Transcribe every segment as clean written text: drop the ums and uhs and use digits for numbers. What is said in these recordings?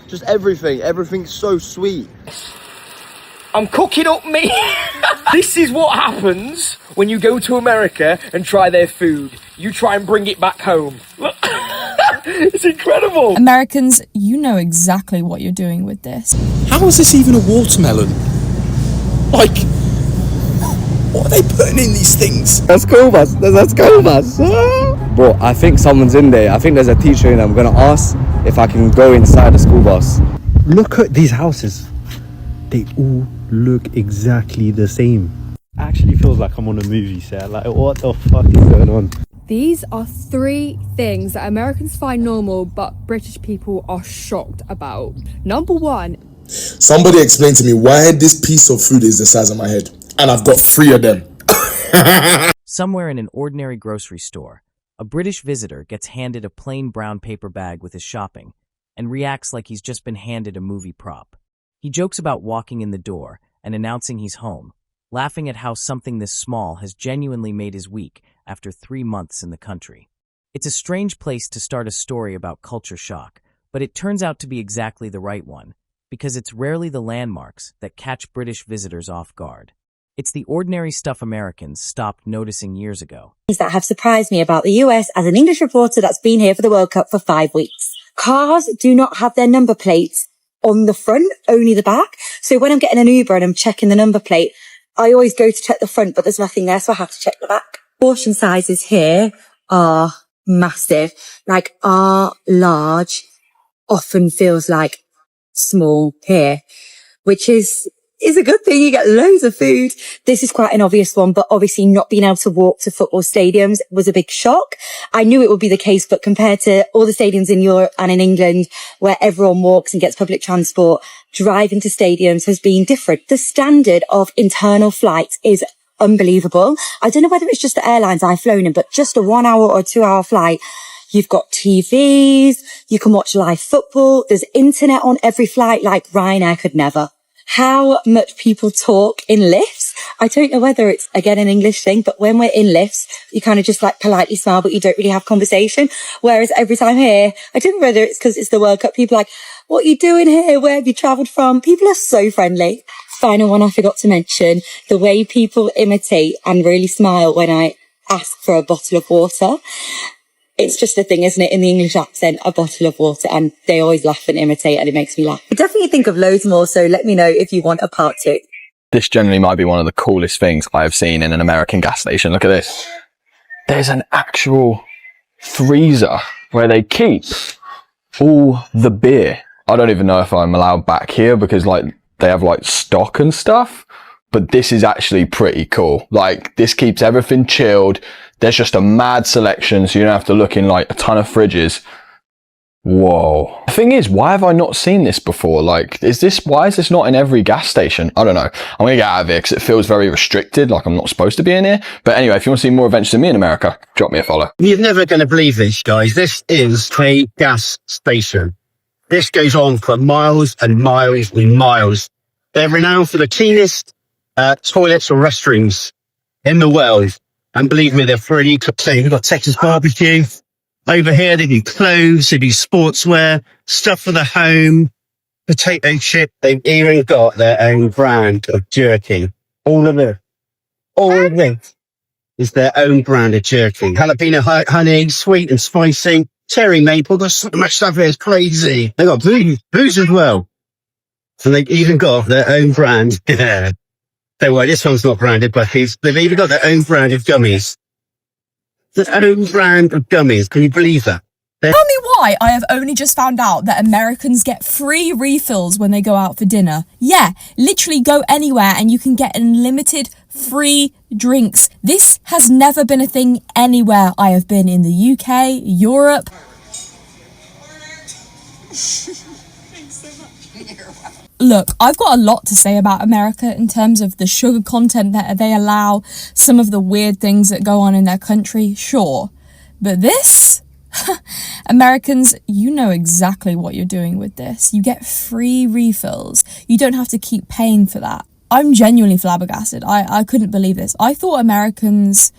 Just everything. Everything's so sweet. I'm cooking up meat. This is what happens when you go to America and try their food. You try and bring it back home. It's incredible. Americans, you know exactly what you're doing with this. How is this even a watermelon? Like, what are they putting in these things? That's cool, boss. That's cool, boss. Bro, I think someone's in there. I think there's a teacher in there. I'm going to ask if I can go inside the school bus. Look at these houses. They all look exactly the same. Actually feels like I'm on a movie set. Like, what the fuck is going on? These are 3 things that Americans find normal, but British people are shocked about. Number 1. Somebody explain to me why this piece of food is the size of my head. And I've got 3 of them. Somewhere in an ordinary grocery store, a British visitor gets handed a plain brown paper bag with his shopping and reacts like he's just been handed a movie prop. He jokes about walking in the door and announcing he's home, laughing at how something this small has genuinely made his week after 3 months in the country. It's a strange place to start a story about culture shock, but it turns out to be exactly the right one, because it's rarely the landmarks that catch British visitors off guard. It's the ordinary stuff Americans stopped noticing years ago. That have surprised me about the US as an English reporter that's been here for the World Cup for 5 weeks. Cars do not have their number plates on the front, only the back. So when I'm getting an Uber and I'm checking the number plate, I always go to check the front, but there's nothing there, so I have to check the back. Portion sizes here are massive. Like, our large often feels like small here, which is a good thing. You get loads of food. This is quite an obvious one, but obviously not being able to walk to football stadiums was a big shock. I knew it would be the case, but compared to all the stadiums in Europe and in England where everyone walks and gets public transport, driving to stadiums has been different. The standard of internal flights is unbelievable. I don't know whether it's just the airlines I've flown in, but just a 1 hour or 2 hour flight, you've got TVs, you can watch live football, there's internet on every flight like Ryanair could never. How much people talk in lifts. I don't know whether it's, again, an English thing, but when we're in lifts, you kind of just like politely smile, but you don't really have conversation. Whereas every time here, I don't know whether it's because it's the World Cup, people are like, what are you doing here? Where have you travelled from? People are so friendly. Final one I forgot to mention, the way people imitate and really smile when I ask for a bottle of water. It's just a thing, isn't it? In the English accent, a bottle of water, and they always laugh and imitate, and it makes me laugh. I definitely think of loads more, so let me know if you want a part 2. This generally might be one of the coolest things I have seen in an American gas station. Look at this. There's an actual freezer where they keep all the beer. I don't even know if I'm allowed back here because like they have like stock and stuff, but this is actually pretty cool. Like, this keeps everything chilled. There's just a mad selection, so you don't have to look in like a ton of fridges. Whoa. The thing is, why have I not seen this before? Like, why is this not in every gas station? I don't know. I'm gonna get out of here because it feels very restricted, like I'm not supposed to be in here. But anyway, if you want to see more adventures of me in America, drop me a follow. You're never going to believe this, guys. This is a gas station. This goes on for miles and miles and miles. They're renowned for the cleanest toilets or restrooms in the world. And believe me, they're pretty clean. We've got Texas barbecue. Over here, they do clothes, they do sportswear, stuff for the home, potato chip. They've even got their own brand of jerky. All of it is their own brand of jerky. Jalapeno honey, sweet and spicy. Cherry maple, got so much stuff here, it's crazy. They got booze as well. So they've even got their own brand. Don't worry, this one's not branded, but they've even got their own brand of gummies. Their own brand of gummies. Can you believe that? Tell me why I have only just found out that Americans get free refills when they go out for dinner. Yeah, literally go anywhere and you can get unlimited free drinks. This has never been a thing anywhere I have been in the UK, Europe. Look, I've got a lot to say about America in terms of the sugar content that they allow, some of the weird things that go on in their country, sure. But this? Americans, you know exactly what you're doing with this. You get free refills. You don't have to keep paying for that. I'm genuinely flabbergasted. I couldn't believe this. I thought Americans,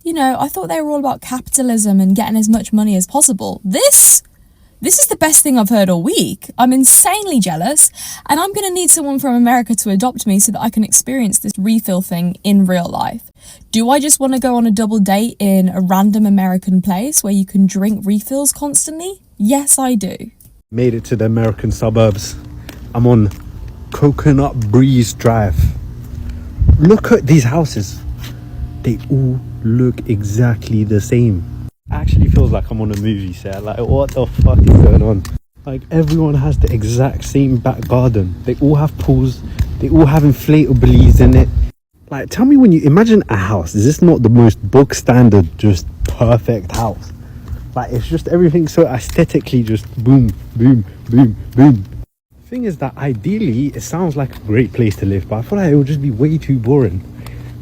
I thought they were all about capitalism and getting as much money as possible. This This is the best thing I've heard all week. I'm insanely jealous, and I'm going to need someone from America to adopt me so that I can experience this refill thing in real life. Do I just want to go on a double date in a random American place where you can drink refills constantly? Yes, I do. Made it to the American suburbs. I'm on Coconut Breeze Drive. Look at these houses. They all look exactly the same. Actually feels like I'm on a movie set. Like, what the fuck is going on? Like, everyone has the exact same back garden. They all have pools. They all have inflatables in it. Like, tell me, when you imagine a house, is this not the most book standard, just perfect house? Like, it's just everything so aesthetically just boom, boom, boom, boom. Thing is that ideally it sounds like a great place to live, but I feel like it would just be way too boring.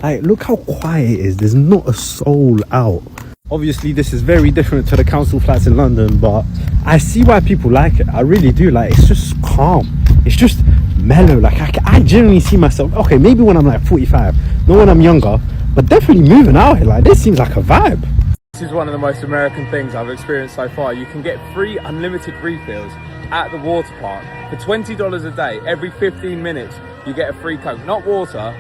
Like, look how quiet it is. There's not a soul out. Obviously this is very different to the council flats in London, but I see why people like it. I really do. Like, it's just calm, it's just mellow. Like, I genuinely see myself, okay, maybe when I'm like 45, not when I'm younger, but definitely moving out here. Like, this seems like a vibe. This is one of the most American things I've experienced so far. You can get free unlimited refills at the water park for $20 a day. Every 15 minutes you get a free Coke. Not water,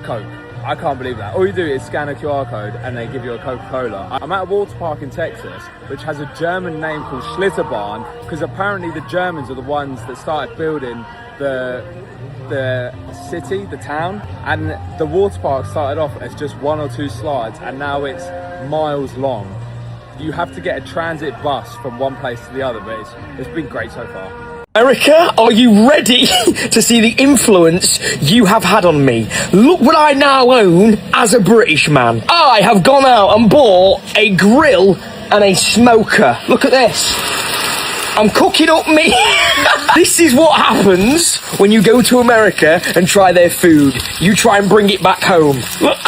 Coke. I can't believe that. All you do is scan a QR code and they give you a Coca-Cola. I'm at a water park in Texas, which has a German name called Schlitterbahn, because apparently the Germans are the ones that started building the city, the town, and the water park started off as just 1 or 2 slides, and now it's miles long. You have to get a transit bus from one place to the other, but it's been great so far. America, are you ready to see the influence you have had on me? Look what I now own as a British man. I have gone out and bought a grill and a smoker. Look at this. I'm cooking up meat. This is what happens when you go to America and try their food. You try and bring it back home. Look.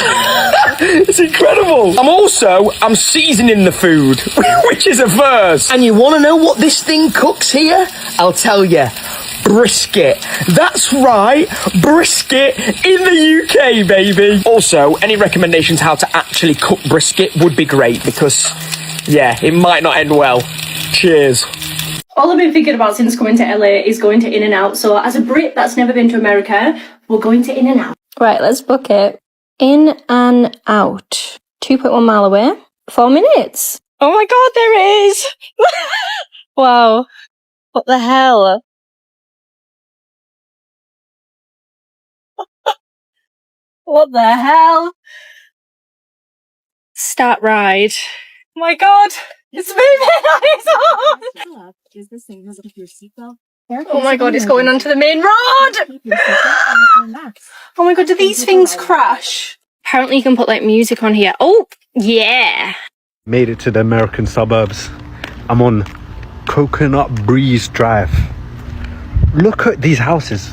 It's incredible. I'm seasoning the food, which is a first. And you want to know what this thing cooks here? I'll tell you. Brisket. That's right, brisket in the UK, baby. Also, any recommendations how to actually cook brisket would be great, because, yeah, it might not end well. Cheers. All I've been thinking about since coming to LA is going to In-N-Out. So as a Brit that's never been to America, we're going to In-N-Out. Right, let's book it. In-N-Out. 2.1 mile away. 4 minutes. Oh my god, there it is! Wow. What the hell? What the hell? Start ride. Oh my god! It's moving! Is the same as your seatbelt? Oh my god, it's going onto the main road! Oh my god, do these things crash? Apparently you can put like music on here. Oh, yeah! Made it to the American suburbs. I'm on Coconut Breeze Drive. Look at these houses.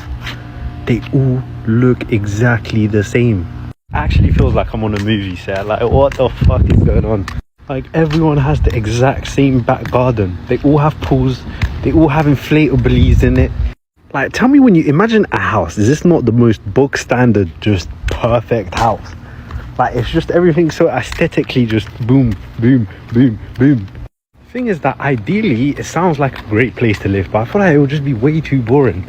They all look exactly the same. Actually feels like I'm on a movie set. Like, what the fuck is going on? Like, everyone has the exact same back garden. They all have pools. They all have inflatables in it. Like, tell me, when you imagine a house, is this not the most book standard, just perfect house? Like, it's just everything so aesthetically just boom, boom, boom, boom. Thing is that ideally it sounds like a great place to live, but I feel like it would just be way too boring.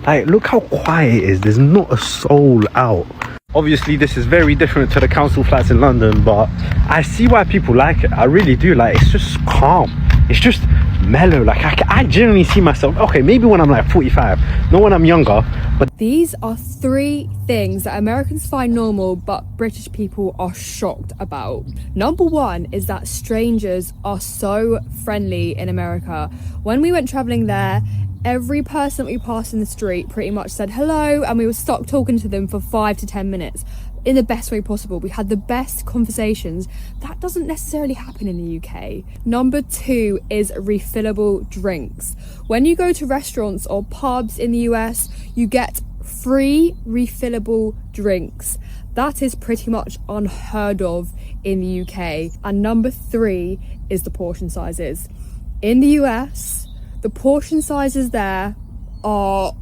Like, look how quiet it is. There's not a soul out. Obviously this is very different to the council flats in London, but I see why people like it. I really do. Like, it's just calm, it's just mellow. Like, I genuinely see myself, okay, maybe when I'm like 45, not when I'm younger, but these are 3 things that Americans find normal but British people are shocked about. Number 1 is that strangers are so friendly in America. When we went traveling there, every person that we passed in the street pretty much said hello, and we would stop talking to them for 5 to 10 minutes in the best way possible. We had the best conversations. That doesn't necessarily happen in the UK. Number 2 is refillable drinks. When you go to restaurants or pubs in the US, you get free refillable drinks. That is pretty much unheard of in the UK. And number 3 is the portion sizes. In the US, the portion sizes there are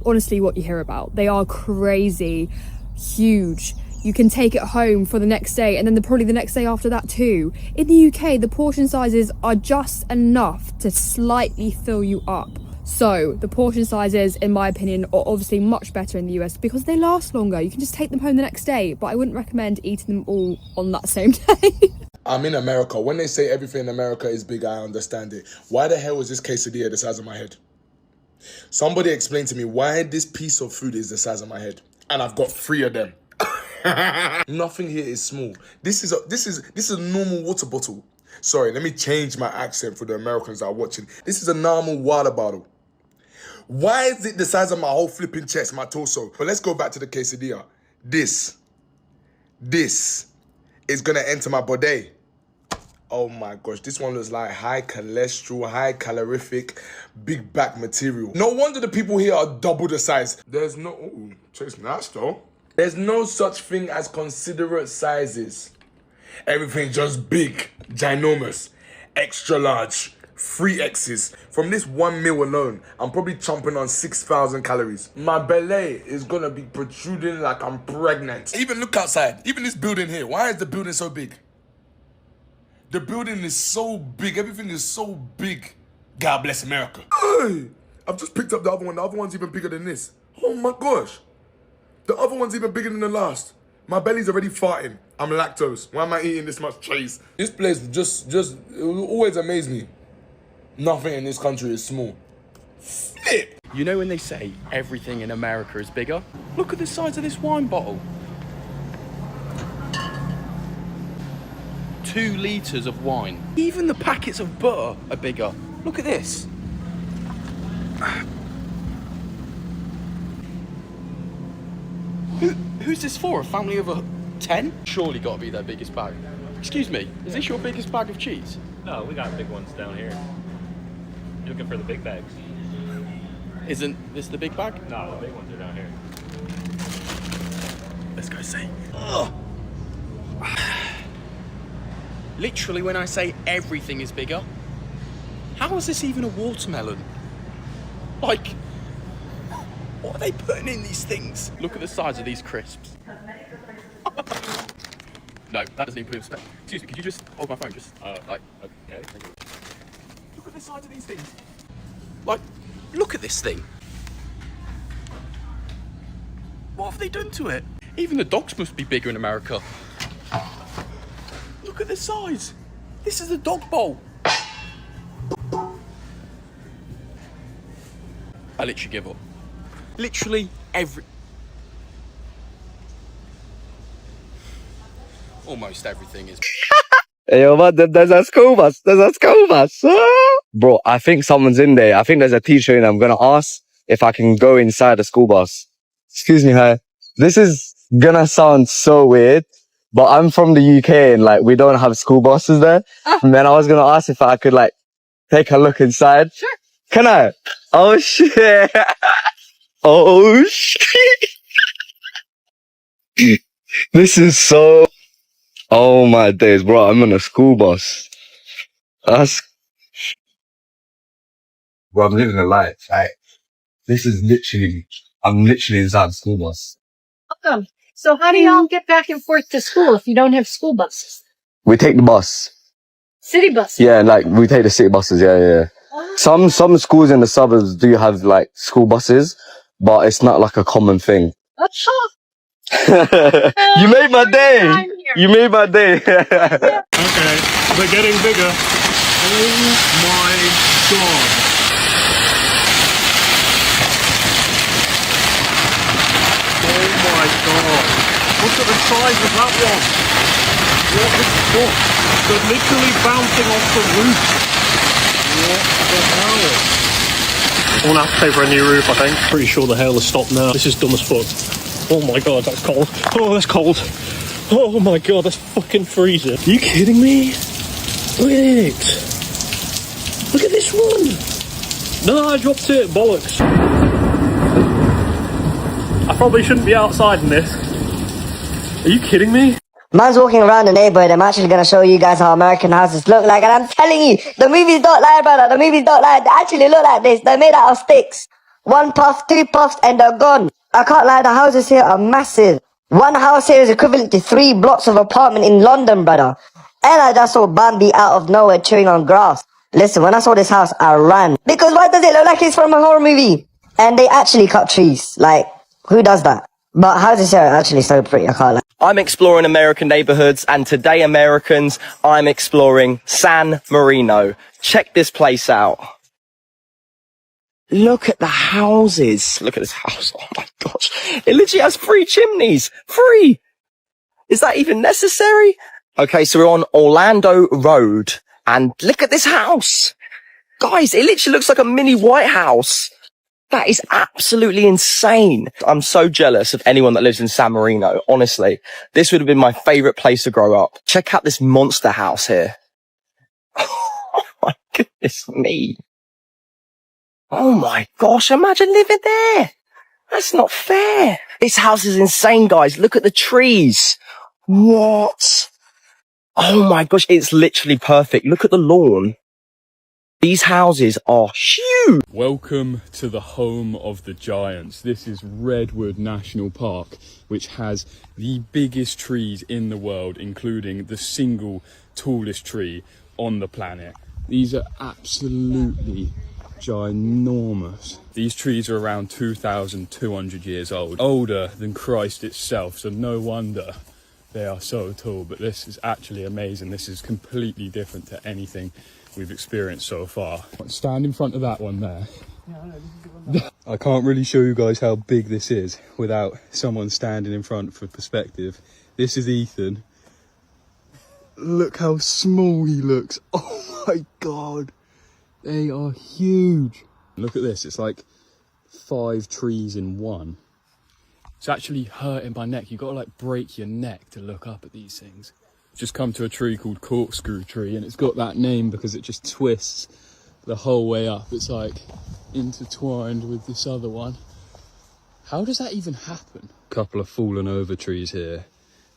honestly what you hear about. They are crazy, huge. you can take it home for the next day, and then probably the next day after that too. In the UK, the portion sizes are just enough to slightly fill you up. So the portion sizes, in my opinion, are obviously much better in the US because they last longer. You can just take them home the next day, but I wouldn't recommend eating them all on that same day. I'm in America. When they say everything in America is big, I understand it. Why the hell is this quesadilla the size of my head? Somebody explain to me why this piece of food is the size of my head. And I've got 3 of them. Nothing here is small. This is a normal water bottle. Sorry, let me change my accent for the Americans that are watching. This is a normal water bottle. Why is it the size of my whole flipping chest, my torso? But let's go back to the quesadilla. This is gonna enter my body. Oh my gosh, this one looks like high cholesterol, high calorific, big back material. No wonder the people here are double the size. There's no, ooh, tastes nice though. There's no such thing as considerate sizes. Everything's just big, ginormous, extra large, 3Xs. From this one meal alone, I'm probably chomping on 6,000 calories. My belly is gonna be protruding like I'm pregnant. Even look outside, even this building here. Why is the building so big? The building is so big, everything is so big. God bless America. Hey, I've just picked up the other one. The other one's even bigger than this. Oh my gosh. The other one's even bigger than the last. My belly's already farting. I'm lactose. Why am I eating this much cheese? This place just it will always amaze me. Nothing in this country is small. Flip! You know when they say everything in America is bigger? Look at the size of this wine bottle. 2 litres of wine. Even the packets of butter are bigger. Look at this. Who's this for? A family of 10? Surely got to be their biggest bag. Excuse me, is this your biggest bag of cheese? No, we got big ones down here. You're looking for the big bags. Isn't this the big bag? No, the big ones are down here. Let's go see. Ugh. Literally, when I say everything is bigger, how is this even a watermelon? Like, what are they putting in these things? Look at the size of these crisps. No, that doesn't even put in perspective. Excuse me, could you just hold my phone? Just, like, okay, thank you. Look at the size of these things. Like, look at this thing. What have they done to it? Even the dogs must be bigger in America. Look at the size. This is a dog bowl. I literally give up. Literally almost everything is. Hey, yo, man, there's a school bus. There's a school bus. Bro, I think someone's in there. I think there's a teacher in there. I'm gonna ask if I can go inside the school bus. Excuse me, hi. This is gonna sound so weird, but I'm from the UK and like we don't have school buses there. And then I was gonna ask if I could like take a look inside. Sure. Can I? Oh shit. Oh shit. This is so. Oh my days, bro. I'm on a school bus. That's. Bro, I'm living a life. Like, this is literally. I'm literally inside the school bus. Welcome. So how do y'all get back and forth to school if you don't have school buses? We take the bus. City buses? Yeah, like we take the city buses. Yeah. Some schools in the suburbs do have like school buses, but it's not like a common thing. You made my day. You made my day. Okay, they're getting bigger. Oh my god. Oh my god. Look at the size of that one. What the fuck? They're literally bouncing off the roof. What the hell? I'm gonna have to pay for a new roof, I think. Pretty sure the hail has stopped now. This is dumb as fuck. Oh my god, that's cold. Oh, that's cold. Oh my god, that's fucking freezing. Are you kidding me? Look at it. Look at this one. No, I dropped it. Bollocks. I probably shouldn't be outside in this. Are you kidding me? Man's walking around the neighborhood. I'm actually going to show you guys how American houses look like. And I'm telling you, the movies don't lie, brother. The movies don't lie. They actually look like this. They're made out of sticks. 1 puff, 2 puffs, and they're gone. I can't lie, the houses here are massive. One house here is equivalent to 3 blocks of apartment in London, brother. And I just saw Bambi out of nowhere chewing on grass. Listen, when I saw this house, I ran. Because why does it look like it's from a horror movie? And they actually cut trees. Like, who does that? But houses here are actually so pretty, I can't lie. I'm exploring American neighborhoods, and today, Americans, I'm exploring San Marino. Check this place out. Look at the houses. Look at this house. Oh my gosh. It literally has 3 chimneys. 3! Is that even necessary? Okay, so we're on Orlando Road, and look at this house. Guys, it literally looks like a mini White House. That is absolutely insane. I'm so jealous of anyone that lives in San Marino. Honestly, this would have been my favorite place to grow up. Check out this monster house here. Oh my goodness me. Oh my gosh, imagine living there. That's not fair. This house is insane, guys. Look at the trees. What? Oh my gosh, it's literally perfect. Look at the lawn. These houses are huge. Welcome to the home of the giants. This is Redwood National Park, which has the biggest trees in the world, including the single tallest tree on the planet. These are absolutely ginormous. These trees are around 2,200 years old, older than Christ itself, so no wonder they are so tall. But this is actually amazing. This is completely different to anything we've experienced so far. Stand in front of that one there. I can't really show you guys how big this is without someone standing in front for perspective. This is Ethan. Look how small he looks. Oh my god, they are huge. Look at this, it's like 5 trees in one. It's actually hurting my neck. You've got to like break your neck to look up at these things. Just come to a tree called Corkscrew Tree, and it's got that name because it just twists the whole way up. It's like intertwined with this other one. How does that even happen? Couple of fallen over trees here.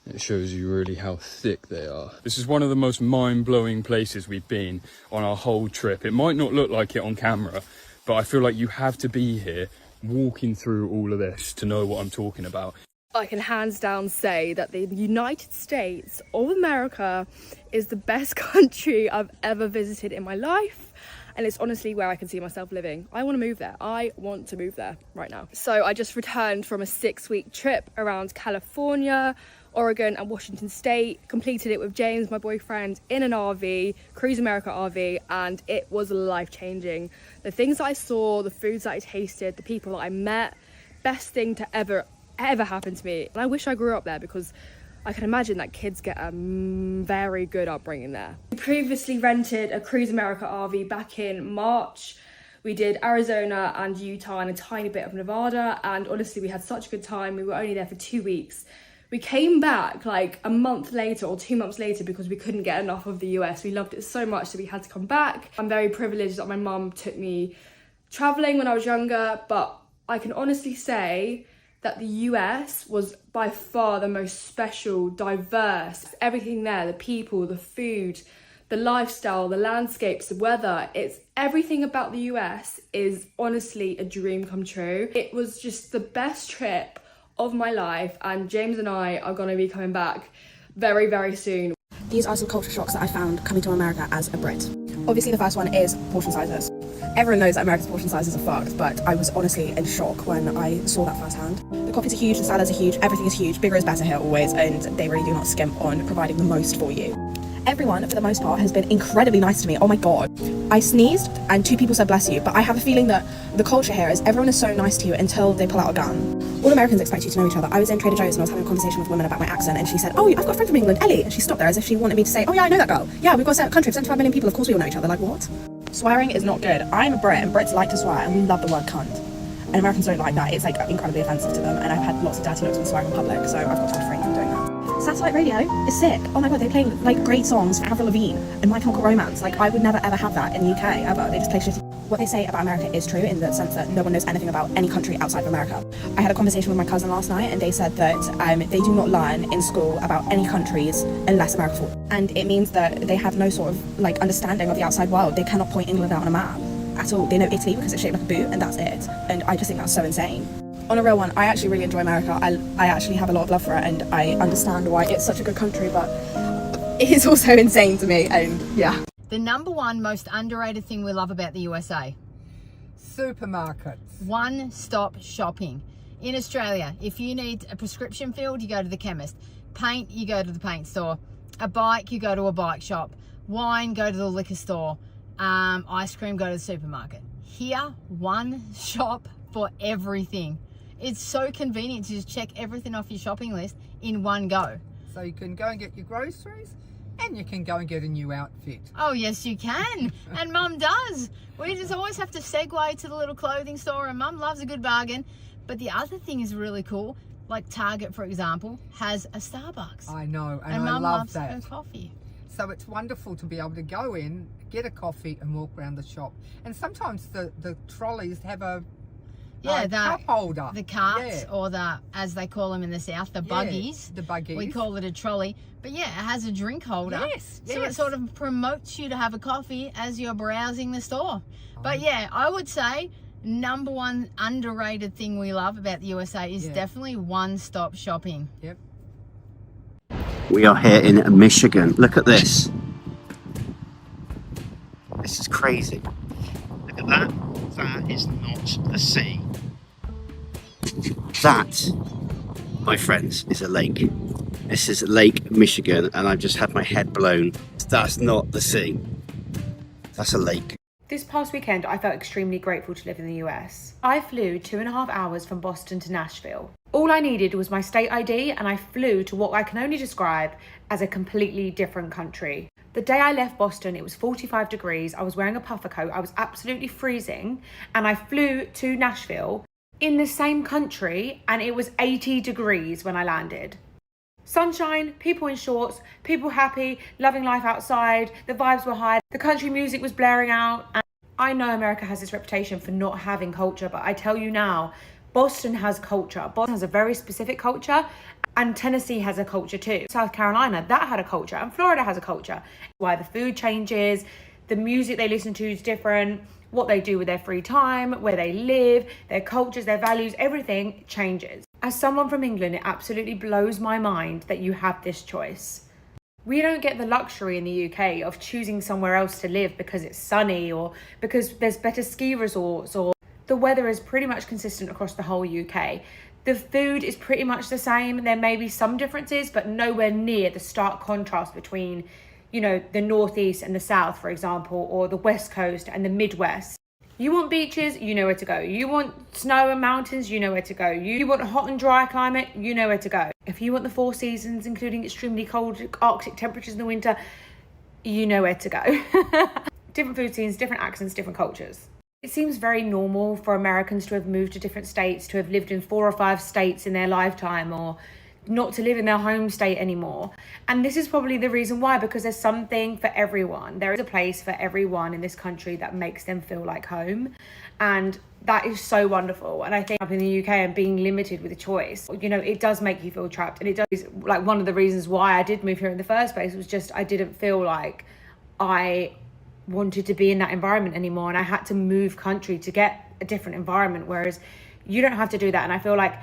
It shows you really how thick they are. This is one of the most mind-blowing places we've been on our whole trip. It might not look like it on camera, but I feel like you have to be here walking through all of this to know what I'm talking about. I can hands down say that the United States of America is the best country I've ever visited in my life, and it's honestly where I can see myself living. I want to move there. I want to move there right now. So I just returned from a 6-week trip around California, Oregon and Washington State, completed it with James, my boyfriend, in an RV, Cruise America RV, and it was life-changing. The things that I saw, the foods that I tasted, the people that I met, best thing to ever happened to me. And I wish I grew up there because I can imagine that kids get a very good upbringing there. We previously rented a Cruise America RV back in March. We did Arizona and Utah and a tiny bit of Nevada, and honestly we had such a good time. We were only there for 2 weeks. We came back like a month later or 2 months later because we couldn't get enough of the US. We loved it so much so we had to come back. I'm very privileged that my mum took me traveling when I was younger, but I can honestly say that the US was by far the most special, diverse. Everything there, the people, the food, the lifestyle, the landscapes, the weather, it's everything about the US is honestly a dream come true. It was just the best trip of my life, and James and I are going to be coming back very, very soon. These are some culture shocks that I found coming to America as a Brit. Obviously the first one is portion sizes. Everyone knows that America's portion sizes are fucked, but I was honestly in shock when I saw that firsthand. The coffees are huge, the salads are huge, everything is huge, bigger is better here always, and they really do not skimp on providing the most for you. Everyone, for the most part, has been incredibly nice to me. Oh my god. I sneezed and 2 people said bless you, but I have a feeling that the culture here is everyone is so nice to you until they pull out a gun. All Americans expect you to know each other. I was in Trader Joe's and I was having a conversation with a woman about my accent, and she said, oh, I've got a friend from England, Ellie, and she stopped there as if she wanted me to say, oh yeah, I know that girl. Yeah, we've got a country of 75 million people, of course we all know each other. Like, what? Swearing is not good. I'm a Brit and Brits like to swear and we love the word cunt. And Americans don't like that. It's like incredibly offensive to them, and I've had lots of dirty looks when swearing in public, so I've got to refrain from doing that. Satellite radio is sick. Oh my god, they play like great songs from Avril Lavigne and My Chemical Romance. Like, I would never ever have that in the UK ever. They just play shitty. What they say about America is true in the sense that no one knows anything about any country outside of America. I had a conversation with my cousin last night and they said that they do not learn in school about any countries unless America's full. And it means that they have no sort of like understanding of the outside world. They cannot point England out on a map at all. They know Italy because it's shaped like a boot and that's it. And I just think that's so insane. On a real one, I actually really enjoy America. I actually have a lot of love for it, and I understand why it's such a good country, but it is also insane to me, and yeah. The number one most underrated thing we love about the USA? Supermarkets. One-stop shopping. In Australia, if you need a prescription filled, you go to the chemist. Paint, you go to the paint store. A bike, you go to a bike shop. Wine, go to the liquor store. Ice cream, go to the supermarket. Here, one shop for everything. It's so convenient to just check everything off your shopping list in one go. So you can go and get your groceries, and you can go and get a new outfit. Oh, yes, you can. And Mum does. We just always have to segue to the little clothing store, and Mum loves a good bargain. But the other thing is really cool. Like Target, for example, has a Starbucks. I know, and I Mum love loves that. her coffee. So it's wonderful to be able to go in, get a coffee, and walk around the shop. And sometimes the trolleys have a cup holder. The carts, Yeah. or the, as they call them in the south, the buggies. The buggies. We call it a trolley. But yeah, it has a drink holder. Yes, So it yes. sort of promotes you to have a coffee as you're browsing the store. But yeah, I would say number one underrated thing we love about the USA is definitely one-stop shopping. Yep. We are here in Michigan. Look at this. This is crazy. Look at that. That is not the sea. That, my friends, is a lake. This is Lake Michigan, and I've just had my head blown. That's not the sea. That's a lake. This past weekend, I felt extremely grateful to live in the US. I flew 2.5 hours from Boston to Nashville. All I needed was my state ID, and I flew to what I can only describe as a completely different country. The day I left Boston, it was 45 degrees. I was wearing a puffer coat. I was absolutely freezing, and I flew to Nashville in the same country, and it was 80 degrees when I landed. Sunshine, people in shorts, people happy, loving life outside, the vibes were high, the country music was blaring out. And I know America has this reputation for not having culture, but I tell you now, Boston has culture. Boston has a very specific culture, and Tennessee has a culture too. South Carolina, that had a culture, and Florida has a culture. Why the food changes, the music they listen to is different, what they do with their free time, where they live, their cultures, their values, everything changes. As someone from England, it absolutely blows my mind that you have this choice. We don't get the luxury in the UK of choosing somewhere else to live because it's sunny or because there's better ski resorts, or the weather is pretty much consistent across the whole UK. The food is pretty much the same. There may be some differences, but nowhere near the stark contrast between, you know, the Northeast and the South, for example, or the West Coast and the Midwest. You want beaches, you know where to go. You want snow and mountains, you know where to go. You want a hot and dry climate, you know where to go. If you want the 4 seasons, including extremely cold Arctic temperatures in the winter, you know where to go. Different food scenes, different accents, different cultures. It seems very normal for Americans to have moved to different states, to have lived in 4 or 5 states in their lifetime, or not to live in their home state anymore. And this is probably the reason why, because there's something for everyone. There is a place for everyone in this country that makes them feel like home. And that is so wonderful. And I think up in the UK and being limited with a choice, you know, it does make you feel trapped. And it does, like, one of the reasons why I did move here in the first place was just I didn't feel like I wanted to be in that environment anymore. And I had to move country to get a different environment, whereas you don't have to do that. And I feel like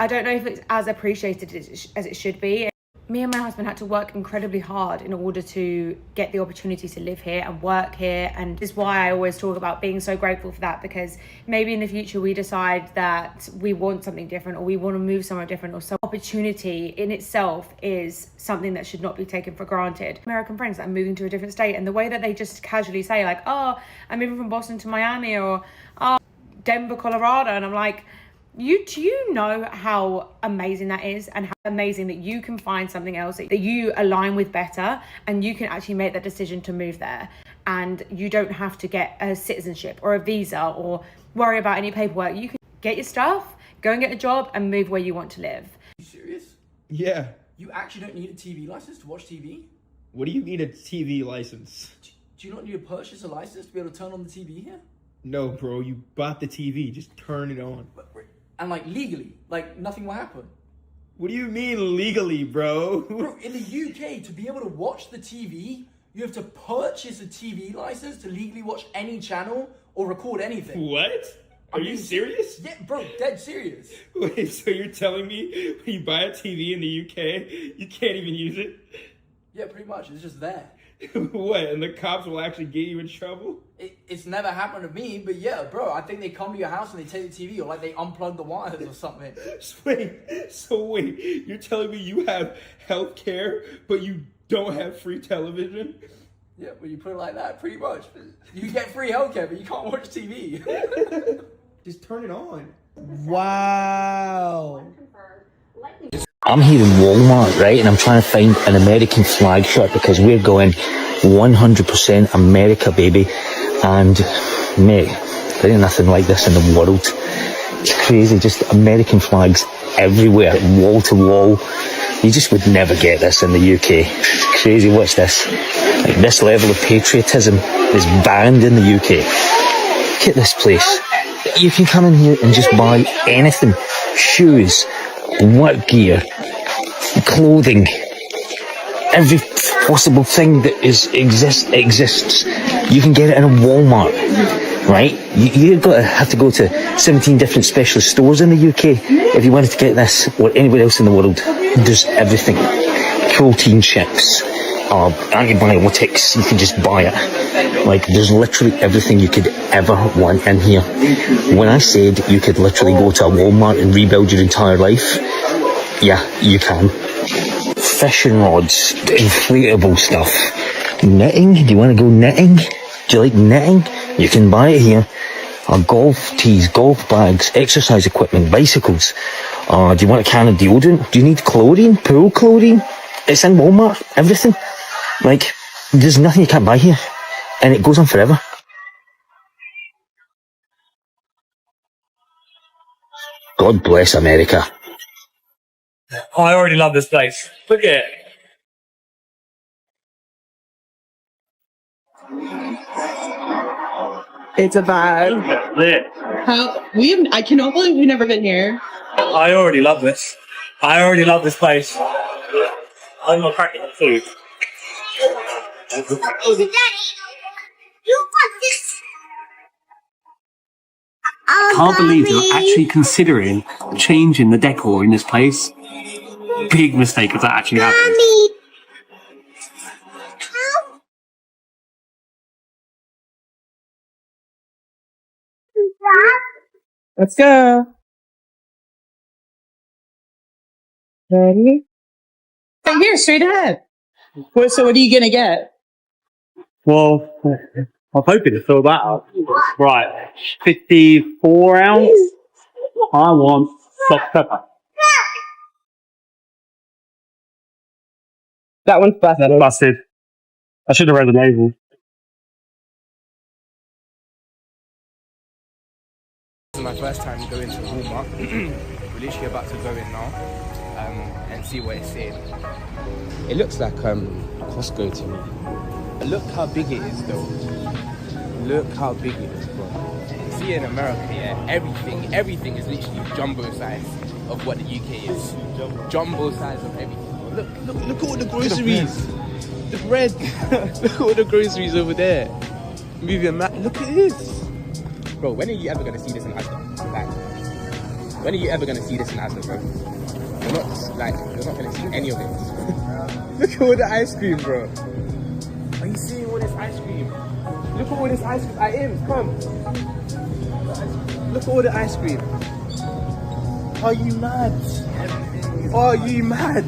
I don't know if it's as appreciated as it should be. Me and my husband had to work incredibly hard in order to get the opportunity to live here and work here. And this is why I always talk about being so grateful for that, because maybe in the future we decide that we want something different, or we want to move somewhere different, or some opportunity in itself is something that should not be taken for granted. American friends that are moving to a different state, and the way that they just casually say like, oh, I'm moving from Boston to Miami, or oh, Denver, Colorado. And I'm like, do you know how amazing that is, and how amazing that you can find something else that you align with better, and you can actually make that decision to move there, and you don't have to get a citizenship or a visa or worry about any paperwork. You can get your stuff, go and get a job, and move where you want to live. Are you serious? Yeah. You actually don't need a TV license to watch TV? What do you need a TV license? Do you not need to purchase a license to be able to turn on the TV here? No, bro, you bought the TV, just turn it on. And like legally, like nothing will happen. What do you mean legally, bro? Bro, in the UK, to be able to watch the TV, you have to purchase a TV license to legally watch any channel or record anything. What? Are you serious? Yeah, bro, dead serious. Wait, so you're telling me when you buy a TV in the UK, you can't even use it? Yeah, pretty much. It's just there. What, and the cops will actually get you in trouble? It's never happened to me, but yeah, bro, I think they come to your house and they take the TV, or like they unplug the wires or something. Wait, you're telling me you have health care, but you don't have free television? Yeah, when you put it like that, pretty much. You get free healthcare, but you can't watch TV. Just turn it on. Wow. I'm here in Walmart, right, and I'm trying to find an American flag shirt because we're going 100% America, baby. And, mate, there ain't nothing like this in the world. It's crazy, just American flags everywhere, wall to wall. You just would never get this in the UK. It's crazy, watch this. Like, this level of patriotism is banned in the UK. Look at this place. You can come in here and just buy anything. Shoes, work gear, clothing, every possible thing that exists. You can get it in a Walmart, right? You have to go to 17 different specialist stores in the UK if you wanted to get this, or anywhere else in the world. There's everything. Protein shakes, antibiotics, you can just buy it. Like, there's literally everything you could ever want in here. When I said you could literally go to a Walmart and rebuild your entire life, yeah, you can. Fishing rods, inflatable stuff. Knitting, do you want to go knitting? Do you like knitting? You can buy it here. Golf tees, golf bags, exercise equipment, bicycles. Do you want a can of deodorant? Do you need chlorine? Pool chlorine? It's in Walmart, everything. Like, there's nothing you can't buy here. And it goes on forever. God bless America. I already love this place. Look at it. It's a vibe. I cannot believe we've never been here. I already love this. I already love this place. I'm not cracking the food. Daddy, you want this? Can't believe they're actually considering changing the decor in this place. Big mistake if that actually happens. Let's go. Ready? Right here, straight ahead. So what are you gonna get? Well, I'm hoping to fill that up. Right, 54 ounce. I want soft pepper. That one's busted. Busted. I should have read the label. This is my first time going to Walmart. We're literally about to go in now and see what it's saying. It looks like Costco to me. Look how big it is though. Look how big it is, bro. See, in America, yeah, everything is literally jumbo size of what the UK is. Jumbo size of everything. Look at all the groceries. The bread. Look at all the groceries over there. Moving map. Look at this. Bro, when are you ever gonna see this in Asda? Like, when are you ever gonna see this in Asda, bro? You're not gonna see any of it. Look at all the ice cream, bro. Are you seeing all this ice cream? Look at all this ice cream. Ims, come. Look at all the ice cream. Are you mad? Are you mad?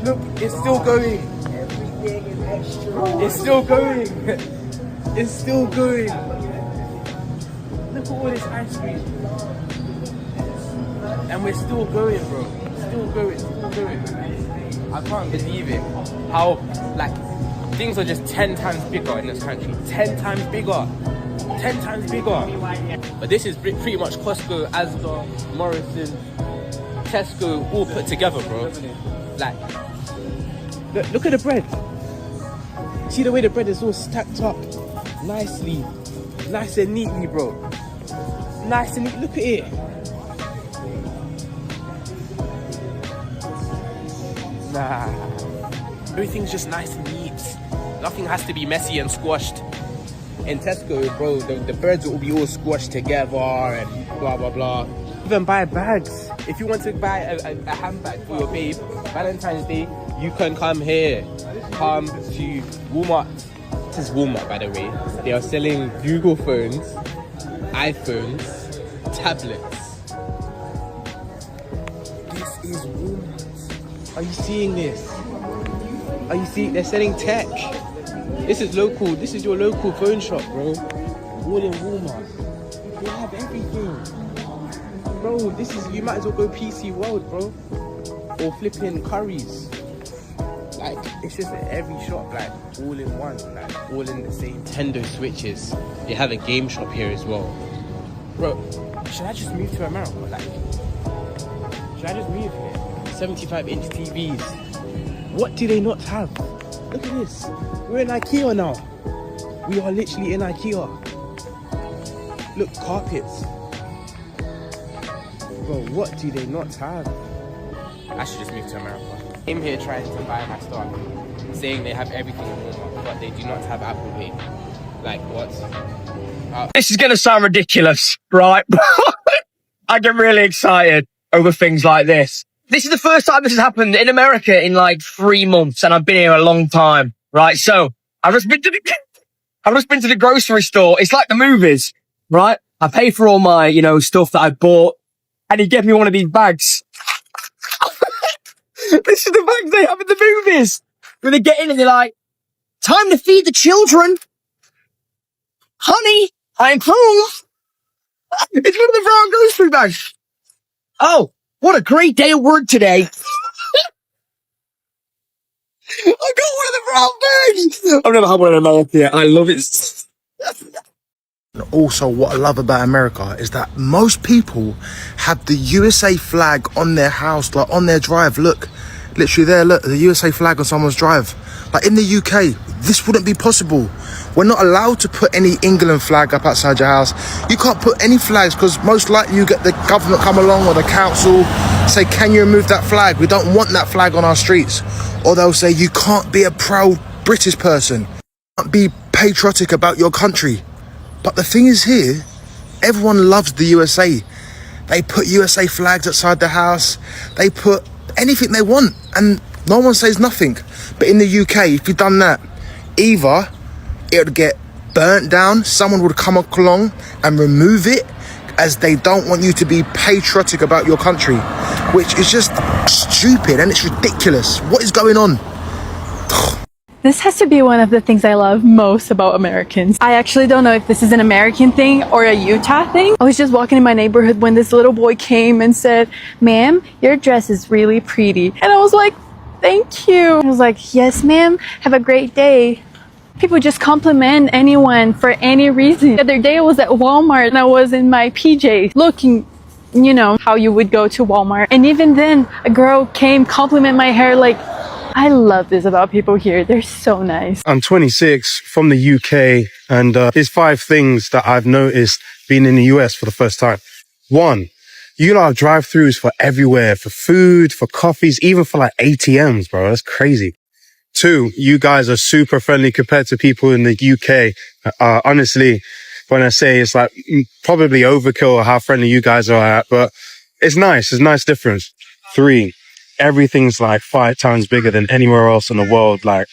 Look, it's still going. Everything is extra. It's still going. It's still going. Look at all this ice cream. And we're still going, bro. Still going. I can't believe it. How, things are just 10 times bigger in this country. 10 times bigger. 10 times bigger. But this is pretty much Costco, Asda, Morrison, Tesco, all put together, bro. Look at the bread. See the way the bread is all stacked up nicely. Nice and neatly, bro. Nice and neat. Look at it. Nah. Everything's just nice and neat. Nothing has to be messy and squashed. in Tesco, bro, the birds will be all squashed together and blah, blah, blah. Even buy bags. If you want to buy a handbag for your babe, Valentine's Day, you can come here. Come to Walmart. This is Walmart, by the way. They are selling Google phones, iPhones, tablets. This is Walmart. Are you seeing this? Are you seeing? They're selling tech. This is local. This is your local phone shop, bro. All in Walmart. They have everything. Bro, this is, you might as well go PC World, bro. Or flipping Curry's. Like, it's just at every shop, like, all in one. Like, all in the same. Nintendo Switches. They have a game shop here as well. Bro, should I just move to America? Like, should I just move here? 75-inch TVs. What do they not have? Look at this. We're in IKEA now. We are literally in IKEA. Look, carpets. Bro, what do they not have? I should just move to America. I'm here trying to buy my stuff, saying they have everything in Walmart, but they do not have Apple Pay. Like, what? This is going to sound ridiculous, right? I get really excited over things like this. This is the first time this has happened in America in like 3 months, and I've been here a long time, right? So I've just been to the grocery store. It's like the movies, right? I pay for all my, stuff that I bought, and he gave me one of these bags. This is the bags they have in the movies. When they get in and they're like, time to feed the children. Honey, I'm home. It's one of the brown grocery bags. Oh, what a great day at work today. I got one of the brown bags. I've never had one in America yet. I love it. Also, what I love about America is that most people have the USA flag on their house, like on their drive. Look, literally there, look, the USA flag on someone's drive. Like in the UK, this wouldn't be possible. We're not allowed to put any England flag up outside your house. You can't put any flags because most likely you get the government come along or the council say, can you remove that flag? We don't want that flag on our streets. Or they'll say, you can't be a proud British person. You can't be patriotic about your country. But the thing is here, everyone loves the USA. They put USA flags outside the house. They put anything they want and no one says nothing. But in the UK, if you've done that, either it would get burnt down, someone would come along and remove it as they don't want you to be patriotic about your country, which is just stupid and it's ridiculous. What is going on? This has to be one of the things I love most about Americans. I actually don't know if this is an American thing or a Utah thing. I was just walking in my neighborhood when this little boy came and said, ma'am, your dress is really pretty. And I was like, thank you. I was like, yes, ma'am. Have a great day. People just compliment anyone for any reason. The other day I was at Walmart and I was in my PJs looking, how you would go to Walmart. And even then, a girl came compliment my hair like, I love this about people here. They're so nice. I'm 26 from the UK, and here's 5 things that I've noticed being in the US for the first time. 1, you lot have drive-thrus for everywhere, for food, for coffees, even for like ATMs, bro. That's crazy. 2, you guys are super friendly compared to people in the UK. Honestly, when I say it's like probably overkill how friendly you guys are at, but it's nice. It's a nice difference. 3, everything's like 5 times bigger than anywhere else in the world. Like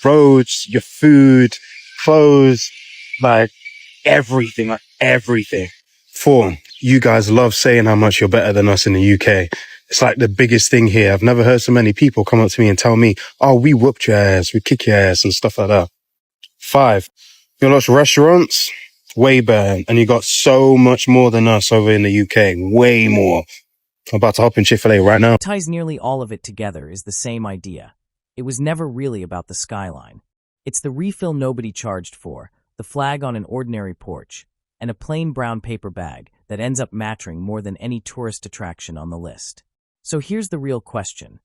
roads, your food, clothes, like everything, like everything. 4, you guys love saying how much you're better than us in the UK. It's like the biggest thing here. I've never heard so many people come up to me and tell me, oh, we whooped your ass, we kick your ass and stuff like that. 5, you lot restaurants, way better. And you got so much more than us over in the UK, way more. I'm about to hop in Chick-fil-A right now. Ties nearly all of it together is the same idea. It was never really about the skyline. It's the refill nobody charged for, the flag on an ordinary porch, and a plain brown paper bag that ends up mattering more than any tourist attraction on the list. So here's the real question.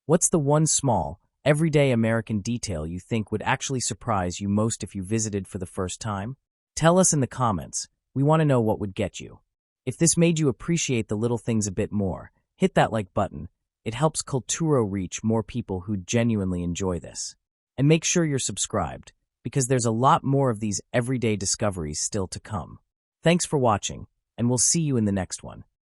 What's the one small, everyday American detail you think would actually surprise you most if you visited for the first time? Tell us in the comments. We want to know what would get you. If this made you appreciate the little things a bit more, hit that like button. It helps Kulturo reach more people who genuinely enjoy this. And make sure you're subscribed. because there's a lot more of these everyday discoveries still to come. Thanks for watching, and we'll see you in the next one.